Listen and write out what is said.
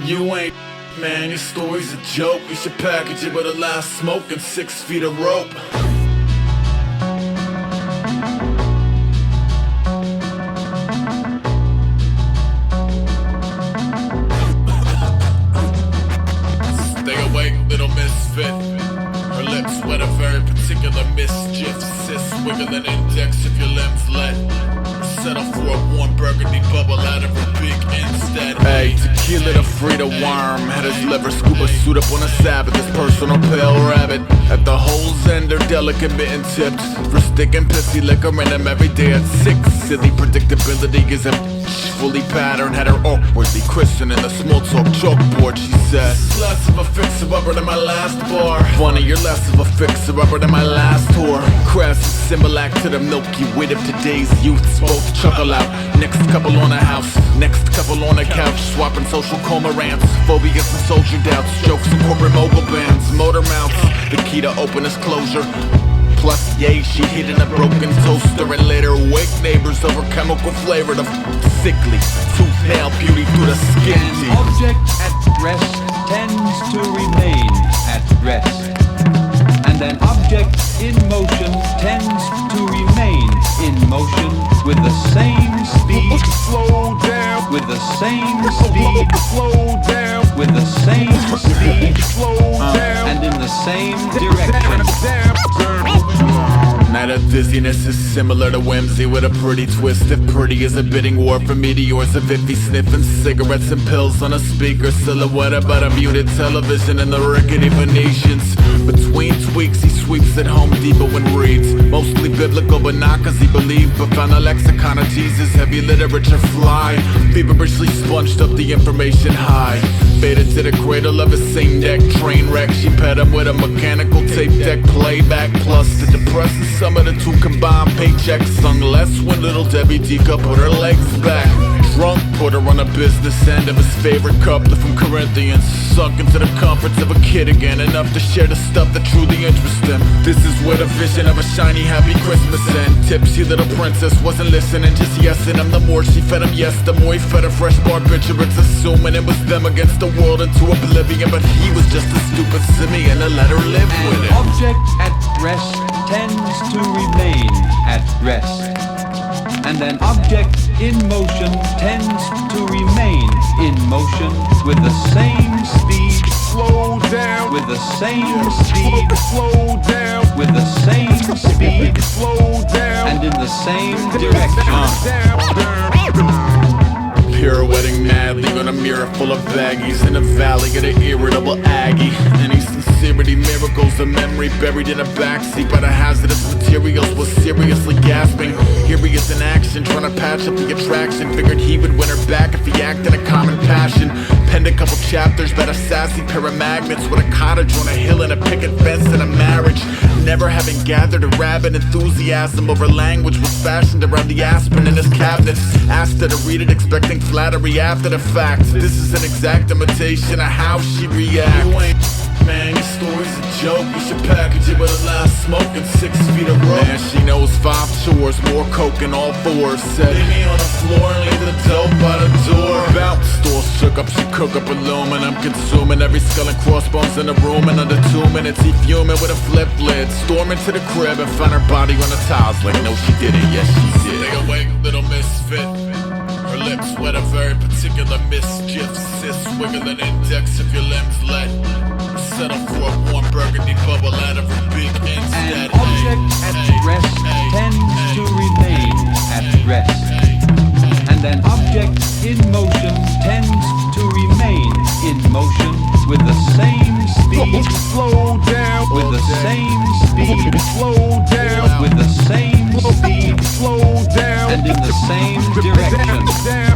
You ain't, man, your story's a joke. You should package it with a last smoke and 6 feet of rope. Stay awake, little misfit. Her lips wet a very particular mischief. Sis wiggling index if your limbs let. Settle for a warm burgundy bubble out of her beak instead. Hey, tequila to free the worm. Had his liver scuba suit up on a Sabbath. His personal pale rabbit. At the hole's end, her delicate mitten tipped. For sticking pissy liquor in him every day at 6. Silly predictability is a fully patterned. Had her awkwardly christening the small talk chalkboard. She said, less of a fixer-upper than my last bar. Funny, you're less of a fixer-upper than my last tour. Crass is similar to the milky wit of today's youth. Both chuckle out. Next couple on a house, next couple on a couch. Swapping social cormorants, phobias and soldier doubts. Jokes and corporate mogul bands, motor mounts. The key to open is closure. Plus, yay, she hidden a broken toaster and later wake neighbors over chemical flavor. The sickly, too pale beauty through the skin. An object at rest tends to remain at rest, and an object in motion tends to remain in motion with the same speed. Slow down. With the same speed. Slow down. With the same speed. Slow down. And in the same direction. Now the dizziness is similar to whimsy with a pretty twist. If pretty is a bidding war for meteors of iffy sniffing cigarettes and pills on a speaker silhouette about a muted television and the rickety Venetians. Between tweaks he sweeps at Home Depot and reads mostly biblical but not cause he believed, but found a lexicon of Jesus, heavy literature fly. Feverishly sponged up the information high. Faded to the cradle of a same deck train wreck. She pet him with a mechanical tape deck playback. Plus the depressing sum of the two combined paychecks sung less when little Debbie Deca put her legs back. Drunk put her on the business end of his favorite couplet from Corinthians. Sunk into the comforts of a kid again, enough to share the stuff that truly interests him. This is where the vision of a shiny happy Christmas end. Tipsy little princess wasn't listening, just yesing him. The more she fed him, yes, the more he fed her fresh barbiturates, assuming it was them against the world into oblivion. But he was just a stupid simian to let her live with it. An object at rest tends to remain at rest, and an object in motion tends to remain in motion with the same speed. Slow down. With the same speed. Slow down. With the same speed. Slow down. And in the same direction. Pirouetting madly on a mirror full of baggies in a valley of the irritable Aggie. Any sincerity miracles, a memory buried in a backseat by the hazardous materials was seriously gasping. Here he is in action, trying to patch up the attraction. Figured he would win her back if he acted a common passion. Penned a couple chapters about a sassy pair of magnets with a cottage on a hill and a picket fence and a marriage. Never having gathered a rabid enthusiasm over language was fashioned around the aspirin in his cabinets. Asked her to read it, expecting flattery after the fact. This is an exact imitation of how she'd react. You ain't, man, your story's a joke. You should package it with a last smoke and 6 feet of rope. Man, she knows 5 chores, more coke in all 4. Said, leave me on the floor and leave the dope by the door. Bounce, store shook up, she cook up aluminum, consuming every skull and crossbones in the room. And under 2 minutes, he fuming with a flip lid. Storm into the crib and found her body on the tiles. Like, no, she didn't, yes, she did. Stay awake, little misfit. Her lips wet a very particular mischief. Sis wiggling index if your limbs let. Settle for a warm burgundy bubble out of her beak instead. An object at rest tends to remain at rest, and an object in motion tends to remain in motion with the same speed. Slow down. With the same speed. Slow down. With the same speed. Slow down. And in the same direction. Damn.